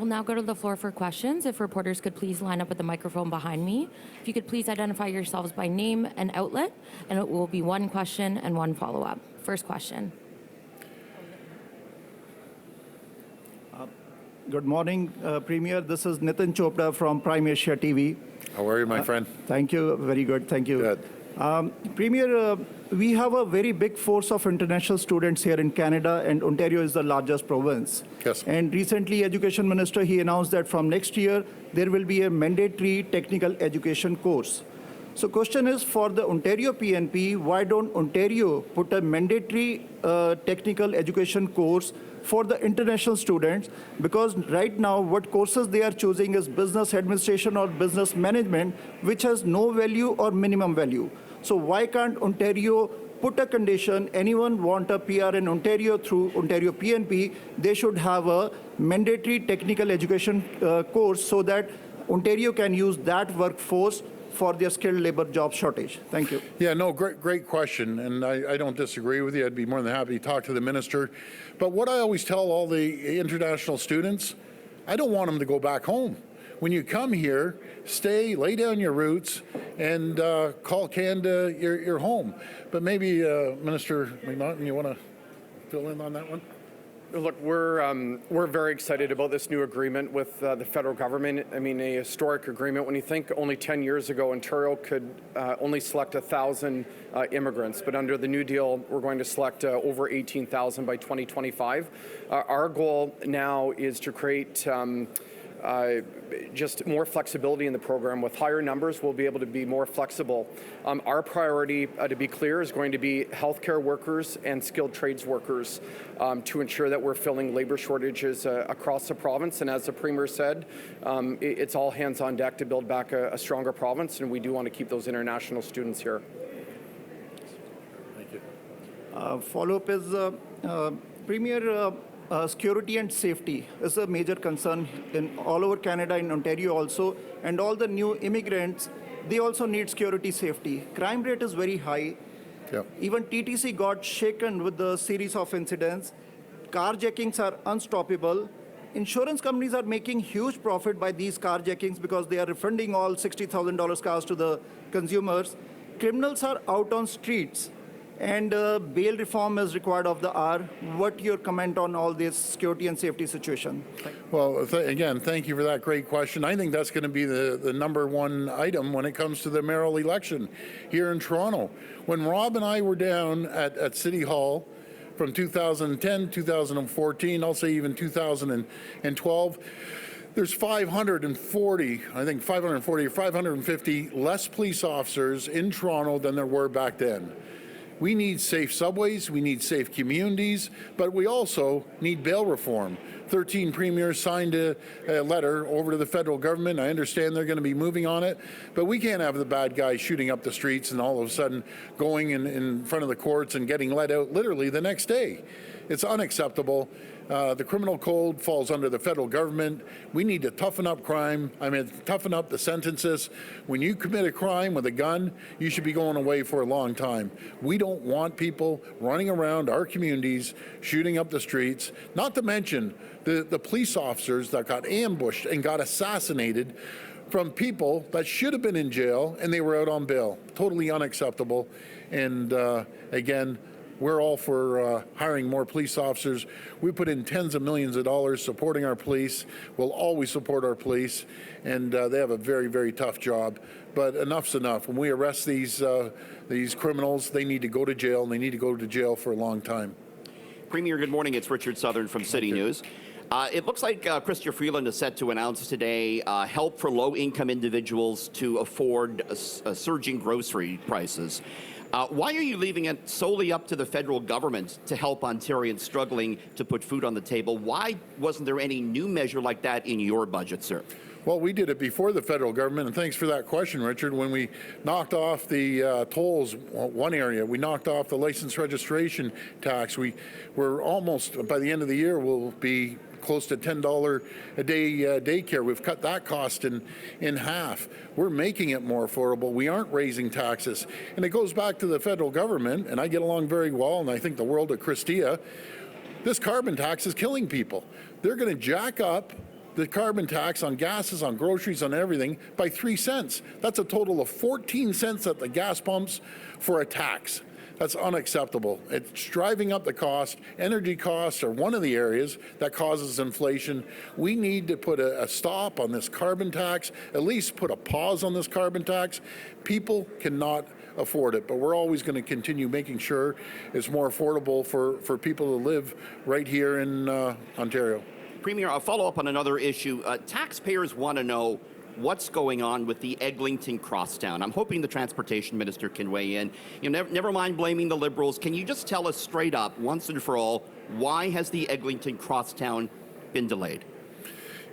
will now go to the floor for questions. If reporters could please line up at the microphone behind me. If you could please identify yourselves by name and outlet, and it will be one question and one follow-up. First question. Good morning, Premier. This is Nitin Chopra from Prime Asia TV. How are you, my friend? Thank you. Very good. Thank you. Good. Premier, we have a very big force of international students here in Canada, and Ontario is the largest province. Yes. And recently, Education Minister, he announced that from next year, there will be a mandatory technical education course. So question is, for the Ontario PNP, why don't Ontario put a mandatory technical education course for the international students? Because right now, what courses they are choosing is business administration or business management, which has no value or minimum value. So why can't Ontario put a condition, anyone want a PR in Ontario through Ontario PNP, they should have a mandatory technical education course so that Ontario can use that workforce for their skilled labor job shortage. Thank you. Yeah, no, great question, and I don't disagree with you. I'd be more than happy to talk to the minister. But what I always tell all the international students, I don't want them to go back home. When you come here, stay, lay down your roots, and call Canada your home. But maybe, Minister McNaughton, you want to fill in on that one? Look, we're very excited about this new agreement with the federal government. I mean, a historic agreement. When you think only 10 years ago, Ontario could only select 1,000 immigrants, but under the new deal, we're going to select over 18,000 by 2025. Our goal now is to create just more flexibility in the program. With higher numbers, we'll be able to be more flexible. Our priority, to be clear, is going to be healthcare workers and skilled trades workers to ensure that we're filling labor shortages across the province. And as the Premier said, it's all hands on deck to build back a stronger province, and we do want to keep those international students here. Thank you. Follow-up is, Premier, security and safety is a major concern in all over Canada, in Ontario also, and all the new immigrants, they also need security safety. Crime rate is very high. Yep. Even TTC got shaken with the series of incidents. Carjackings are unstoppable. Insurance companies are making huge profit by these carjackings because they are refunding all $60,000 cars to the consumers. Criminals are out on streets. And bail reform is required of the hour. What your comment on all this security and safety situation? Well, again, thank you for that great question. I think that's going to be the number one item when it comes to the mayoral election here in Toronto. When Rob and I were down at City Hall from 2010, 2014, I'll say even 2012, there's 540, I think 540 or 550 less police officers in Toronto than there were back then. We need safe subways, we need safe communities, but we also need bail reform. 13 premiers signed a letter over to the federal government. I understand they're going to be moving on it, but we can't have the bad guys shooting up the streets and all of a sudden going in front of the courts and getting let out literally the next day. It's unacceptable. The criminal code falls under the federal government. We need to toughen up crime. Toughen up the sentences. When you commit a crime with a gun, you should be going away for a long time. We don't want people running around our communities, shooting up the streets, not to mention the police officers that got ambushed and got assassinated from people that should have been in jail and they were out on bail. Totally unacceptable. And again, we're all for hiring more police officers. We put in tens of millions of dollars supporting our police. We'll always support our police, and they have a very, very tough job. But enough's enough. When we arrest these criminals, they need to go to jail, and they need to go to jail for a long time. Premier, good morning. It's Richard Southern from City News. It looks like Chrystia Freeland is set to announce today help for low-income individuals to afford surging grocery prices. Why are you leaving it solely up to the federal government to help Ontarians struggling to put food on the table? Why wasn't there any new measure like that in your budget, sir? Well, we did it before the federal government, and thanks for that question, Richard. When we knocked off the tolls, one area, we knocked off the license registration tax. We're almost, by the end of the year, we'll be close to $10 a day daycare. We've cut that cost in half. We're making it more affordable. We aren't raising taxes. And it goes back to the federal government, and I get along very well, and I think the world of Chrystia. This carbon tax is killing people. They're going to jack up the carbon tax on gases, on groceries, on everything by 3 cents. That's a total of 14 cents at the gas pumps for a tax. That's unacceptable. It's driving up the cost. Energy costs are one of the areas that causes inflation. We need to put a stop on this carbon tax, at least put a pause on this carbon tax. People cannot afford it, but we're always going to continue making sure it's more affordable for people to live right here in Ontario. Premier, I'll follow up on another issue. Taxpayers want to know what's going on with the Eglinton Crosstown. I'm hoping the transportation minister can weigh in. You know, never mind blaming the Liberals. Can you just tell us straight up, once and for all, why has the Eglinton Crosstown been delayed?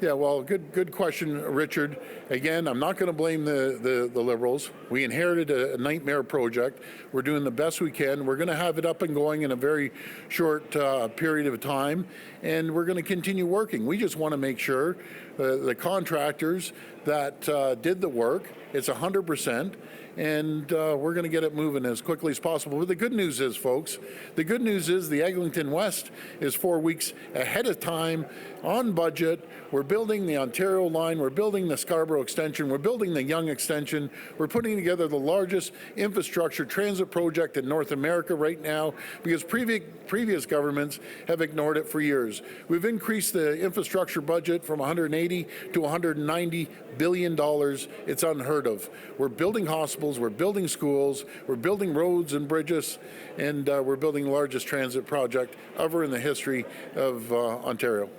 Yeah, well, good question, Richard. Again, I'm not going to blame the Liberals. We inherited a nightmare project. We're doing the best we can. We're going to have it up and going in a very short period of time, and we're going to continue working. We just want to make sure the contractors that did the work, it's 100%, and we're going to get it moving as quickly as possible. But the good news is, folks, the good news is the Eglinton West is 4 weeks ahead of time, on budget. We're building the Ontario line, we're building the Scarborough extension, we're building the Yonge extension, we're putting together the largest infrastructure transit project in North America right now, because previous governments have ignored it for years. We've increased the infrastructure budget from 180 to 190 billion dollars. It's unheard of. We're building hospitals, we're building schools, we're building roads and bridges, and we're building the largest transit project ever in the history of Ontario.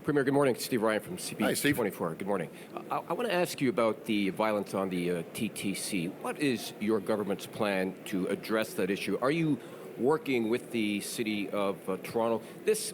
Premier, good morning. Steve Ryan from Hi, Steve. CB24. Good morning. I want to ask you about the violence on the TTC. What is your government's plan to address that issue? Are you working with the City of Toronto? This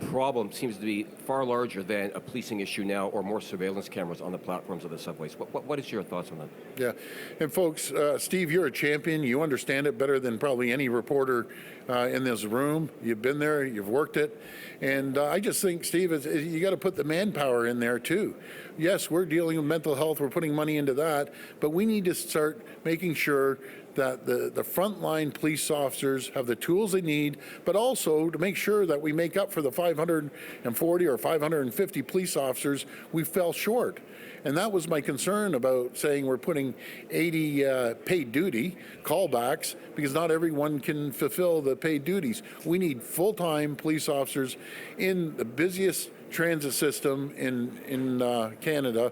problem seems to be far larger than a policing issue now or more surveillance cameras on the platforms of the subways. What is your thoughts on that? Yeah, and folks, Steve, you're a champion. You understand it better than probably any reporter in this room. You've been there, you've worked it, and I just think, Steve, you got to put the manpower in there too. Yes, we're dealing with mental health, we're putting money into that, but we need to start making sure that the frontline police officers have the tools they need, but also to make sure that we make up for the 540 or 550 police officers we fell short. And that was my concern about saying we're putting 80 paid duty callbacks, because not everyone can fulfill the paid duties. We need full-time police officers in the busiest transit system in Canada.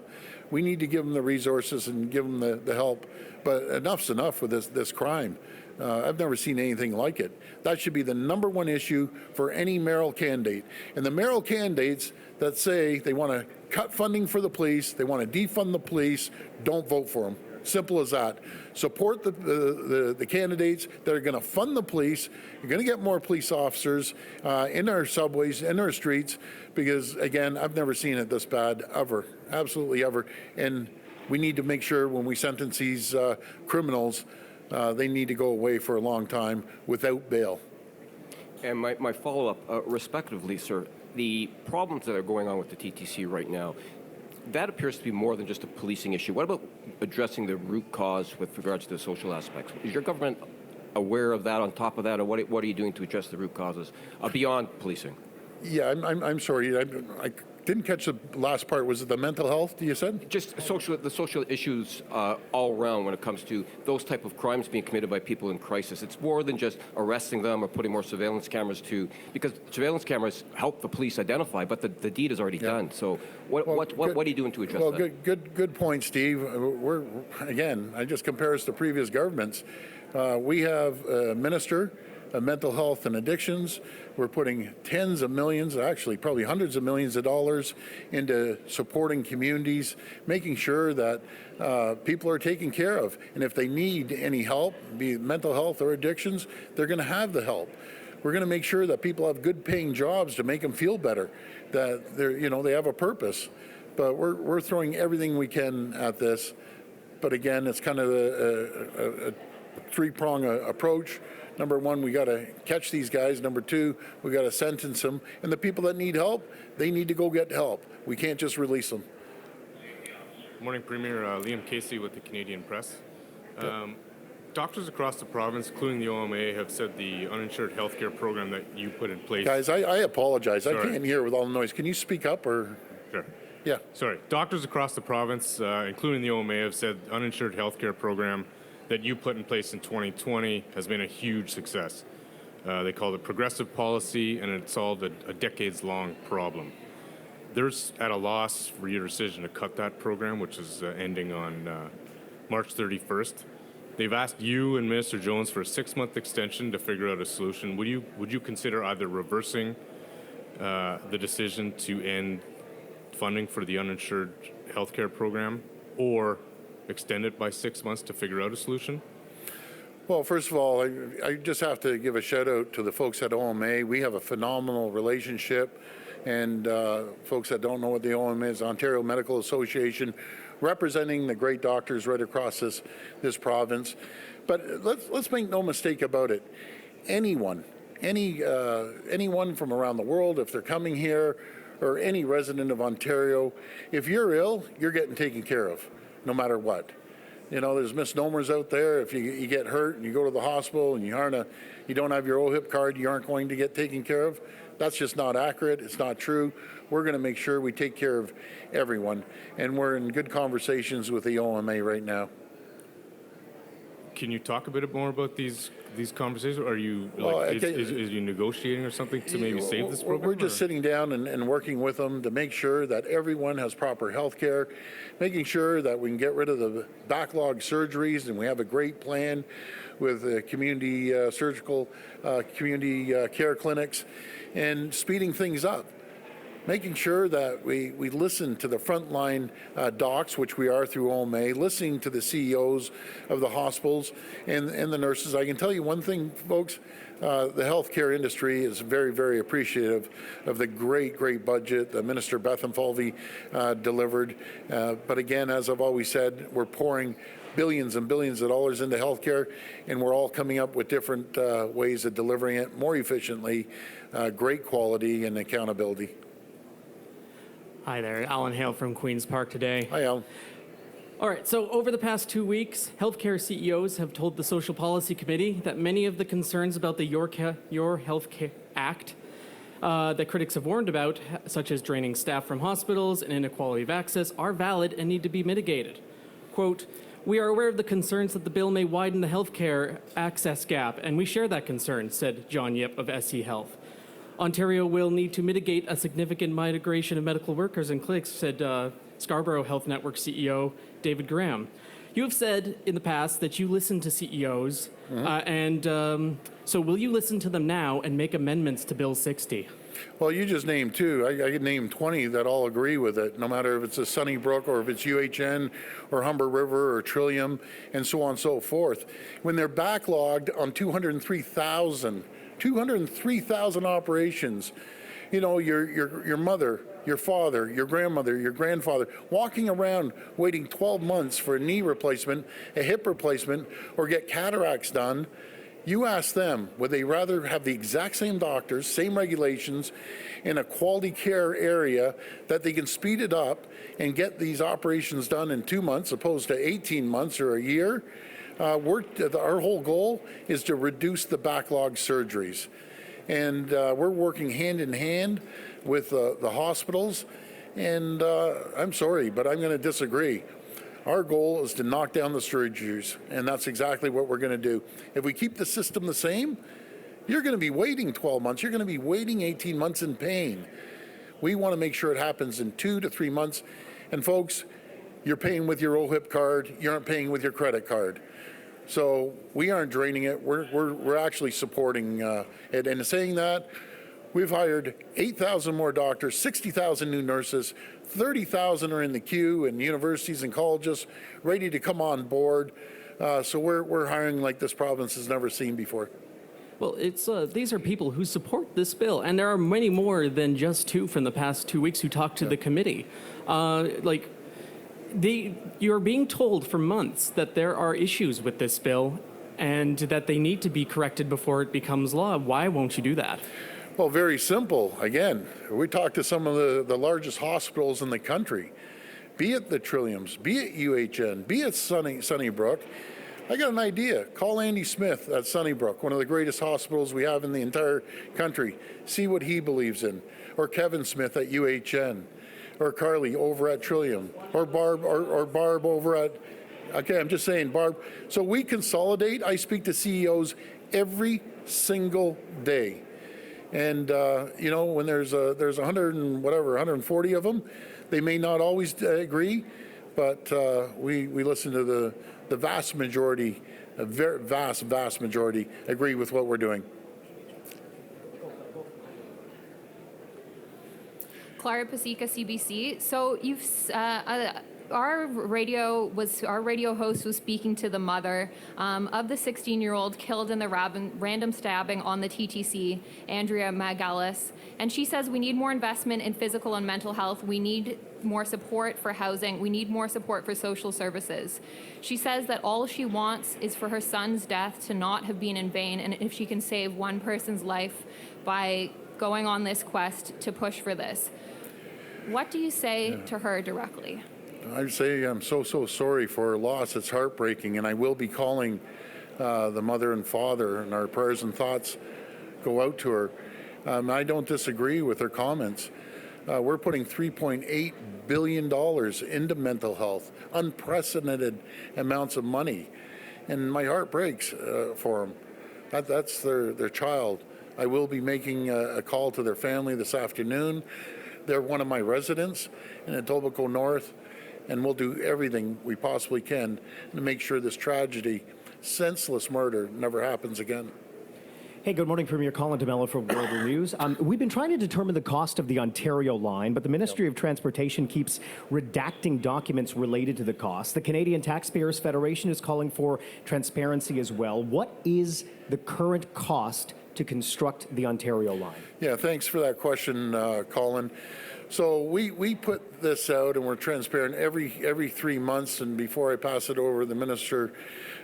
We need to give them the resources and give them the help. But enough's enough with this crime. I've never seen anything like it. That should be the #1 issue for any mayoral candidate. And the mayoral candidates that say they want to cut funding for the police, they want to defund the police, don't vote for them. Simple as that. Support the candidates that are going to fund the police. You're going to get more police officers in our subways, in our streets, because, again, I've never seen it this bad, ever, absolutely ever. And we need to make sure when we sentence these criminals, they need to go away for a long time without bail. And my follow-up, respectively, sir, the problems that are going on with the TTC right now, that appears to be more than just a policing issue. What about addressing the root cause with regards to the social aspects? Is your government aware of that, on top of that, or what are you doing to address the root causes beyond policing? Yeah, I'm sorry. I didn't catch the last part. Was it the mental health, you said? Just the social issues all around when it comes to those type of crimes being committed by people in crisis. It's more than just arresting them or putting more surveillance cameras because surveillance cameras help the police identify, but the deed is already done. So what are you doing to address that? Well, good point, Steve. Again, I just compare us to previous governments. We have a minister of mental health and addictions. We're putting tens of millions, actually probably hundreds of millions of dollars into supporting communities, making sure that people are taken care of. And if they need any help, be it mental health or addictions, they're going to have the help. We're going to make sure that people have good paying jobs to make them feel better, that they have a purpose. But we're throwing everything we can at this. But again, it's kind of a three-prong approach. Number one, we got to catch these guys. Number two, we got to sentence them. And the people that need help, they need to go get help. We can't just release them. Good morning, Premier. Liam Casey with the Canadian Press. Doctors across the province, including the OMA, have said the uninsured healthcare program that you put in place. Guys, I apologize. Sorry. I can't hear with all the noise. Can you speak up or? Sure. Yeah. Sorry. Doctors across the province, including the OMA, have said uninsured healthcare program that you put in place in 2020 has been a huge success. They called it progressive policy, and it solved a decades-long problem. They're at a loss for your decision to cut that program, which is ending on March 31st. They've asked you and Minister Jones for a 6-month extension to figure out a solution. Would you consider either reversing the decision to end funding for the uninsured healthcare program or extend it by 6 months to figure out a solution? Well, first of all, I just have to give a shout out to the folks at OMA. We have a phenomenal relationship. And folks that don't know what the OMA is, Ontario Medical Association, representing the great doctors right across this province. But let's make no mistake about it. Anyone from around the world, if they're coming here, or any resident of Ontario, if you're ill, you're getting taken care of, no matter what. You know, there's misnomers out there. If you get hurt and you go to the hospital and you don't have your OHIP card, you aren't going to get taken care of. That's just not accurate. It's not true. We're going to make sure we take care of everyone, and we're in good conversations with the OMA right now. Can you talk a bit more about these conversations? Are you is you negotiating or something to maybe save this program? We're just sitting down and working with them to make sure that everyone has proper health care, making sure that we can get rid of the backlog surgeries, and we have a great plan with community surgical community care clinics, and speeding things up. Making sure that we listen to the frontline docs, which we are through OMA, listening to the CEOs of the hospitals and the nurses. I can tell you one thing, folks, the healthcare industry is very, very appreciative of the great budget that Minister Bethlenfalvy delivered. But again, as I've always said, we're pouring billions and billions of dollars into healthcare, and we're all coming up with different ways of delivering it more efficiently, great quality and accountability. Hi there, Alan Hale from Queen's Park today. Hi, Alan. All right, so over the past 2 weeks, healthcare CEOs have told the Social Policy Committee that many of the concerns about the Your Health Act that critics have warned about, such as draining staff from hospitals and inequality of access, are valid and need to be mitigated. Quote, "We are aware of the concerns that the bill may widen the healthcare access gap, and we share that concern," said John Yip of SC Health. "Ontario will need to mitigate a significant migration of medical workers and clinics," said Scarborough Health Network CEO David Graham. You have said in the past that you listen to CEOs, so will you listen to them now and make amendments to Bill 60? Well, you just named two. I could name 20 that all agree with it, no matter if it's a Sunnybrook or if it's UHN or Humber River or Trillium and so on and so forth. When they're backlogged on 203,000 operations, you know, your mother, your father, your grandmother, your grandfather, walking around waiting 12 months for a knee replacement, a hip replacement, or get cataracts done. You ask them, would they rather have the exact same doctors, same regulations, in a quality care area that they can speed it up and get these operations done in 2 months opposed to 18 months or a year? Our whole goal is to reduce the backlog surgeries. And we're working hand in hand with the hospitals. And I'm sorry, but I'm going to disagree. Our goal is to knock down the surgeries, and that's exactly what we're going to do. If we keep the system the same, you're going to be waiting 12 months. You're going to be waiting 18 months in pain. We want to make sure it happens in 2 to 3 months. And folks, you're paying with your OHIP card. You aren't paying with your credit card. So we aren't draining it. We're actually supporting it. And saying that, we've hired 8,000 more doctors, 60,000 new nurses, 30,000 are in the queue in universities and colleges ready to come on board. So we're hiring like this province has never seen before. Well, these are people who support this bill, and there are many more than just two from the past 2 weeks who talked to the committee. You're being told for months that there are issues with this bill and that they need to be corrected before it becomes law. Why won't you do that? Well, very simple. Again, we talked to some of the largest hospitals in the country, be it the Trilliums, be it UHN, be it Sunnybrook. I got an idea. Call Andy Smith at Sunnybrook, one of the greatest hospitals we have in the entire country. See what he believes in. Or Kevin Smith at UHN. Or Carly over at Trillium. Or Barb over at, okay, I'm just saying, Barb. So we consolidate. I speak to CEOs every single day. And, you know, when there's 140 of them, they may not always agree, but we listen to the vast majority, a very vast majority, agree with what we're doing. Clara Pasica, CBC. So our radio host was speaking to the mother of the 16-year-old killed in the random stabbing on the TTC, Andrea Magalis, and she says we need more investment in physical and mental health. We need more support for housing. We need more support for social services. She says that all she wants is for her son's death to not have been in vain, and if she can save one person's life by going on this quest to push for this. What do you say to her directly? I say I'm so sorry for her loss. It's heartbreaking, and I will be calling the mother and father, and our prayers and thoughts go out to her. I don't disagree with her comments. We're putting $3.8 billion into mental health, unprecedented amounts of money, and my heart breaks for them. That's their child. I will be making a call to their family this afternoon. They're one of my residents in Etobicoke North, and we'll do everything we possibly can to make sure this tragedy, senseless murder, never happens again. Hey, good morning, Premier Colin DeMello from Global News. We've been trying to determine the cost of the Ontario line, but the Ministry of Transportation keeps redacting documents related to the cost. The Canadian Taxpayers Federation is calling for transparency as well. What is the current cost to construct the Ontario line? Yeah, thanks for that question, Colin. So we put this out, and we're transparent every 3 months. And before I pass it over to the Minister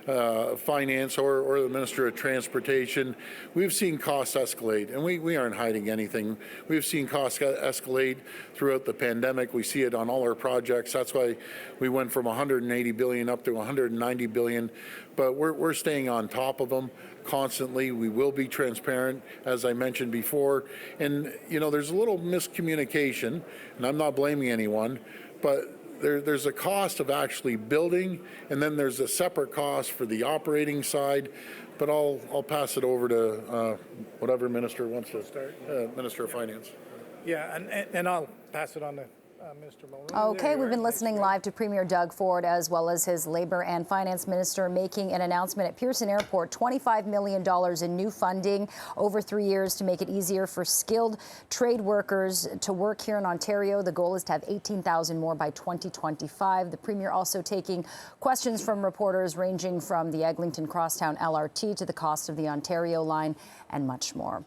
of Finance or the Minister of Transportation, we've seen costs escalate, and we aren't hiding anything. We've seen costs escalate throughout the pandemic. We see it on all our projects. That's why we went from 180 billion up to 190 billion. But we're staying on top of them constantly. We will be transparent, as I mentioned before. And, you know, there's a little miscommunication, and I'm not blaming anyone, but there's a cost of actually building, and then there's a separate cost for the operating side. But I'll pass it over to whatever minister wants to start, Minister of Finance. Yeah, and I'll pass it on to Minister Mulroney. Okay, we've been listening live to Premier Doug Ford as well as his Labour and Finance Minister making an announcement at Pearson Airport, $25 million in new funding over 3 years to make it easier for skilled trade workers to work here in Ontario. The goal is to have 18,000 more by 2025. The Premier also taking questions from reporters ranging from the Eglinton Crosstown LRT to the cost of the Ontario line and much more.